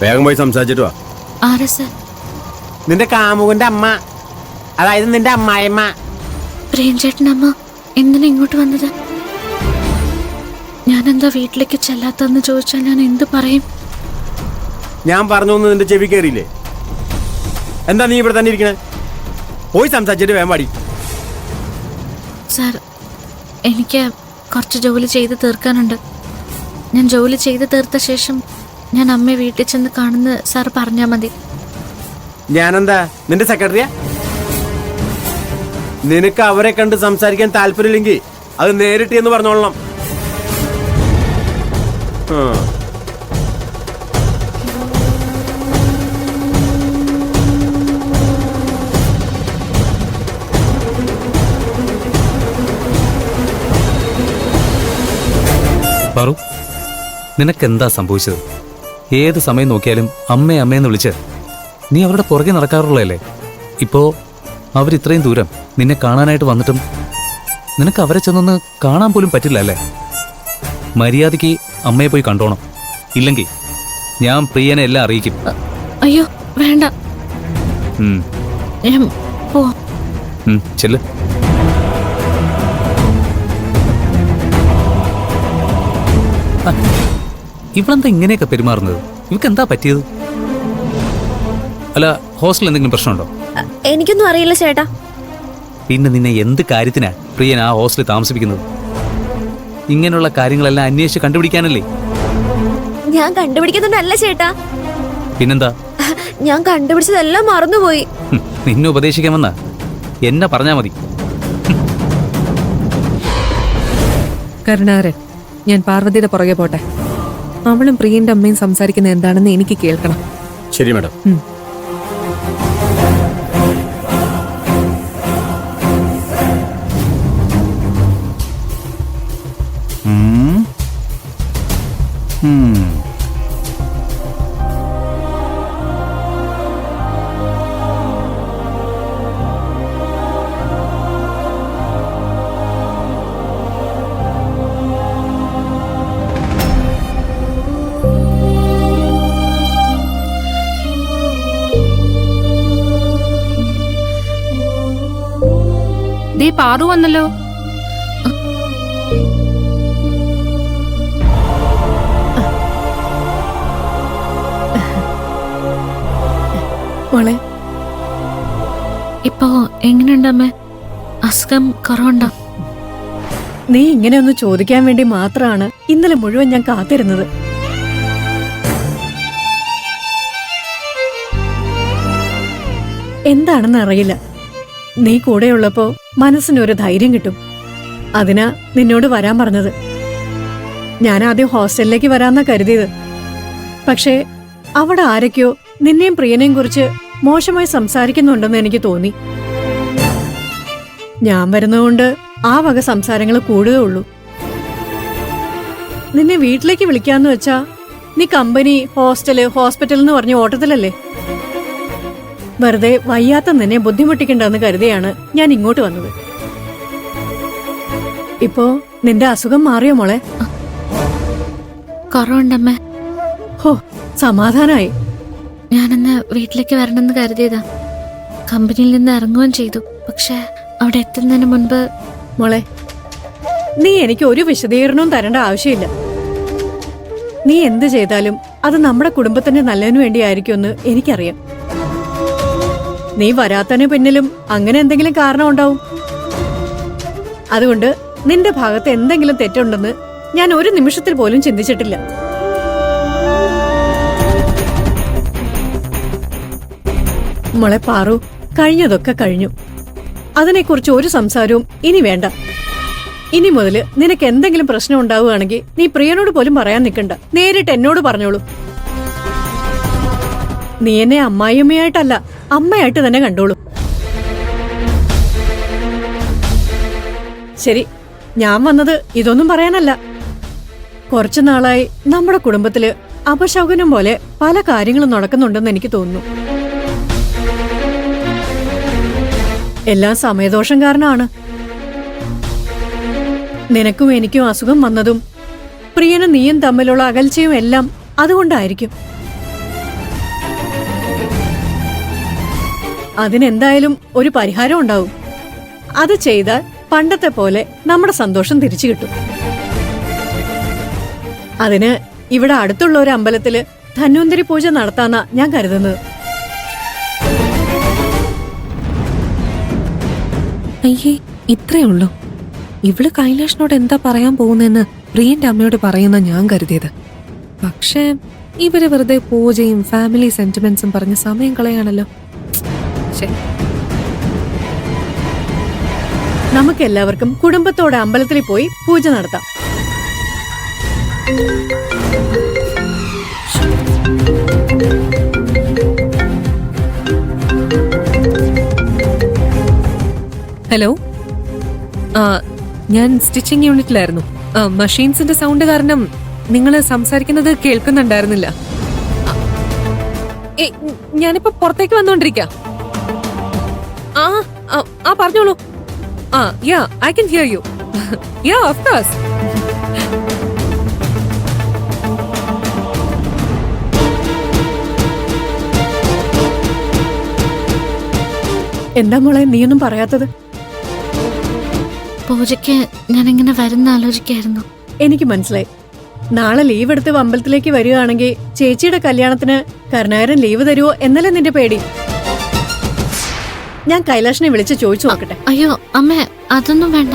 വേഗം പോയി സംസാരിച്ചിട്ട് വാ. ആരാ സർ? നിന്റെ കാമുകന്റെ അമ്മ, അതായത് നിന്റെ അമ്മായിമ്മ. പ്രിയൻചേട്ടൻ്റെ അമ്മ എന്തിനാ ഇങ്ങോട്ട് വന്നത്? ഞാനെന്താ വീട്ടിലേക്ക് ചെല്ലാത്തതെന്ന് ചോദിച്ചാൽ ഞാൻ എന്ത് പറയും? ഞാൻ പറഞ്ഞു നിന്റെ ചെവി കയറിയില്ലേ? എന്താ നീ ഇവിടെ തന്നെ ഇരിക്കണേ? പോയി സംസാരിച്ചിട്ട് വേഗം പാടി. സാർ, എനിക്ക് കുറച്ച് ജോലി ചെയ്ത് തീർക്കാനുണ്ട്. ഞാൻ ജോലി ചെയ്ത് തീർത്ത ശേഷം ഞാൻ അമ്മയെ വീട്ടിൽ ചെന്ന് കാണുന്ന സാർ പറഞ്ഞാൽ മതി. ഞാനെന്താ നിന്റെ സെക്രട്ടറിയാ? നിനക്ക് അവരെ കണ്ട് സംസാരിക്കാൻ താല്പര്യമില്ലെങ്കിൽ അത് നേരിട്ട് എന്ന് പറഞ്ഞോളണം. പറു, നിനക്കെന്താ സംഭവിച്ചത്? ഏത് സമയം നോക്കിയാലും അമ്മയെന്ന് വിളിച്ച് നീ അവരുടെ പുറകെ നടക്കാറുള്ളതല്ലേ? ഇപ്പോ അവരിത്രയും ദൂരം നിന്നെ കാണാനായിട്ട് വന്നിട്ടും നിനക്ക് അവരെ ചെന്നൊന്ന് കാണാൻ പോലും പറ്റില്ല അല്ലേ? മര്യാദയ്ക്ക് അമ്മയെ പോയി കണ്ടോണം. ഇല്ലെങ്കിൽ ഞാൻ പ്രിയനെ എല്ലാം അറിയിക്കും. അയ്യോ വേണ്ട, ചെല്ല്. ഇവളെന്താ ഇങ്ങനെയൊക്കെ പെരുമാറുന്നത്? ഇവക്ക് എന്താ പറ്റിയത്? അല്ല, ഹോസ്റ്റലിൽ എന്തെങ്കിലും പ്രശ്നമുണ്ടോ? എനിക്കൊന്നും അറിയില്ല ചേട്ടാ. പിന്നെ നിന്നെ എന്ത് കാര്യത്തിനാ പ്രിയൻ ആ ഹോസ്റ്റലിൽ താമസിപ്പിക്കുന്നത്? ഇങ്ങനെയുള്ള കാര്യങ്ങളെല്ലാം അന്വേഷിച്ച് കണ്ടുപിടിക്കാനല്ലേ? ഞാൻ കണ്ടുപിടിക്കുന്നുണ്ടല്ല ചേട്ടാ. പിന്നെന്താ? ഞാൻ കണ്ടുപിടിച്ചതെല്ലാം മറന്നുപോയി. നിന്നെ ഉപദേശിക്കാമെന്നാ? എന്നെ പറഞ്ഞാ മതി. കരുണാകരൻ, ഞാൻ പാർവതിയുടെ പുറകെ പോട്ടെ. അവളും പ്രിയന്റെ അമ്മയും സംസാരിക്കുന്നത് എന്താണെന്ന് എനിക്ക് കേൾക്കണം. ശരി മാഡം. ദേ പാറു വന്നല്ലോ. മോളെ, ഇപ്പോ എങ്ങനെയുണ്ട് അമ്മേ? അസുഖം കുറവുണ്ടോ? നീ ഇങ്ങനെ ഒന്ന് ചോദിക്കാൻ വേണ്ടി മാത്രമാണ് ഇന്നലെ മുഴുവൻ ഞാൻ കാത്തിരുന്നത്. എന്താണെന്ന് അറിയില്ല. നീ കൂടെയുള്ളപ്പോ മനസ്സിനൊരു ധൈര്യം കിട്ടും. അതിനാ നിന്നോട് വരാൻ പറഞ്ഞത്. ഞാൻ ആദ്യം ഹോസ്റ്റലിലേക്ക് വരാന്നാ കരുതിയത്. പക്ഷേ അവിടെ ആരൊക്കെയോ നിന്നെയും പ്രിയനെയും കുറിച്ച് മോശമായി സംസാരിക്കുന്നുണ്ടെന്ന് എനിക്ക് തോന്നി. ഞാൻ വരുന്നതുകൊണ്ട് ആ വക സംസാരങ്ങൾ കൂടുതലേ ഉള്ളൂ. നിന്നെ വീട്ടിലേക്ക് വിളിക്കാന്ന് വെച്ചാ നീ കമ്പനി, ഹോസ്റ്റല്, ഹോസ്പിറ്റൽ എന്ന് പറഞ്ഞ ഓട്ടത്തിലല്ലേ. വെറുതെ വയ്യാത്ത നിന്നെ ബുദ്ധിമുട്ടിക്കണ്ടെന്ന് കരുതിയാണ് ഞാൻ ഇങ്ങോട്ട് വന്നത്. ഇപ്പോ നിന്റെ അസുഖം മാറിയോ മോളെ? കുറവുണ്ടമ്മേ. ഹോ, സമാധാനായി. ഞാനെന്ന് വീട്ടിലേക്ക് വരണമെന്ന് കരുതിയതാ. കമ്പനിയിൽ നിന്ന് ഇറങ്ങുകയും ചെയ്തു. പക്ഷെ അവിടെ എത്തുന്നതിന് മുൻപ്. മോളെ, നീ എനിക്ക് ഒരു വിശദീകരണവും തരേണ്ട ആവശ്യമില്ല. നീ എന്ത് ചെയ്താലും അത് നമ്മുടെ കുടുംബത്തിന്റെ നല്ലതിനു വേണ്ടിയായിരിക്കുമെന്ന് എനിക്കറിയാം. നീ വരാത്തതിന് പിന്നിലും അങ്ങനെ എന്തെങ്കിലും കാരണം ഉണ്ടാവും. അതുകൊണ്ട് നിന്റെ ഭാഗത്ത് എന്തെങ്കിലും തെറ്റുണ്ടെന്ന് ഞാൻ ഒരു നിമിഷത്തിൽ പോലും ചിന്തിച്ചിട്ടില്ല. മോളെ പാറു, കഴിഞ്ഞതൊക്കെ കഴിഞ്ഞു. അതിനെക്കുറിച്ച് ഒരു സംസാരവും ഇനി വേണ്ട. ഇനി മുതല് നിനക്ക് എന്തെങ്കിലും പ്രശ്നം ഉണ്ടാവുകയാണെങ്കിൽ നീ പ്രിയനോട് പോലും പറയാൻ നിൽക്കണ്ട. നേരിട്ട് എന്നോട് പറഞ്ഞോളൂ. നീ എന്നെ അമ്മായിയമ്മയായിട്ടല്ല, അമ്മയായിട്ട് തന്നെ കണ്ടോളൂ. ശരി, ഞാൻ വന്നത് ഇതൊന്നും പറയാനല്ല. കുറച്ചു നാളായി നമ്മുടെ കുടുംബത്തില് അപശകുനം പോലെ പല കാര്യങ്ങളും നടക്കുന്നുണ്ടെന്ന് എനിക്ക് തോന്നുന്നു. എല്ലാം സമയദോഷം കാരണമാണ്. നിനക്കും എനിക്കും അസുഖം വന്നതും പ്രിയനും നീയും തമ്മിലുള്ള അകൽച്ചയും എല്ലാം അതുകൊണ്ടായിരിക്കും. അതിനെന്തായാലും ഒരു പരിഹാരം ഉണ്ടാവും. അത് ചെയ്താൽ പണ്ടത്തെ പോലെ നമ്മുടെ സന്തോഷം തിരിച്ചു കിട്ടും. അതിന് ഇവിടെ അടുത്തുള്ള ഒരു അമ്പലത്തില് ധന്വന്തരി പൂജ നടത്താന്നാ ഞാൻ കരുതുന്നത്. അയ്യേ, ഇത്രേ ഉള്ളൂ. ഇവള് കൈലാഷിനോട് എന്താ പറയാൻ പോകുന്നെന്ന് പ്രിയന്റെ അമ്മയോട് പറയുന്ന ഞാൻ കരുതിയത്. പക്ഷേ ഇവര് വെറുതെ പൂജയും ഫാമിലി സെന്റിമെന്റ്സും പറഞ്ഞ് സമയം കളയാണല്ലോ. നമുക്കെല്ലാവർക്കും കുടുംബത്തോടെ അമ്പലത്തിൽ പോയി പൂജ നടത്താം. ഹലോ, ഞാൻ സ്റ്റിച്ചിങ് യൂണിറ്റിലായിരുന്നു. മെഷീൻസിന്റെ സൗണ്ട് കാരണം നിങ്ങൾ സംസാരിക്കുന്നത് കേൾക്കുന്നുണ്ടായിരുന്നില്ല. ഞാനിപ്പോ പുറത്തേക്ക് വന്നോണ്ടിരിക്കാം. പറഞ്ഞോളൂ. Yeah, I can hear you. Yeah, of course. എന്താ മോളെ നീയൊന്നും പറയാത്തത്? പൂജയ്ക്ക് ഞാനിങ്ങനെ വരുന്ന ആലോചിക്കായിരുന്നു. എനിക്ക് മനസ്സിലായി. നാളെ ലീവ് എടുത്ത് അമ്പലത്തിലേക്ക് വരികയാണെങ്കിൽ ചേച്ചിയുടെ കല്യാണത്തിന് കരുണാകരൻ ലീവ് തരുമോ എന്നല്ലേ നിന്റെ പേടി? ഞാൻ കൈലാഷിനെ വിളിച്ച് ചോദിച്ചു നോക്കട്ടെ. അയ്യോ അമ്മേ, അതൊന്നും വേണ്ട.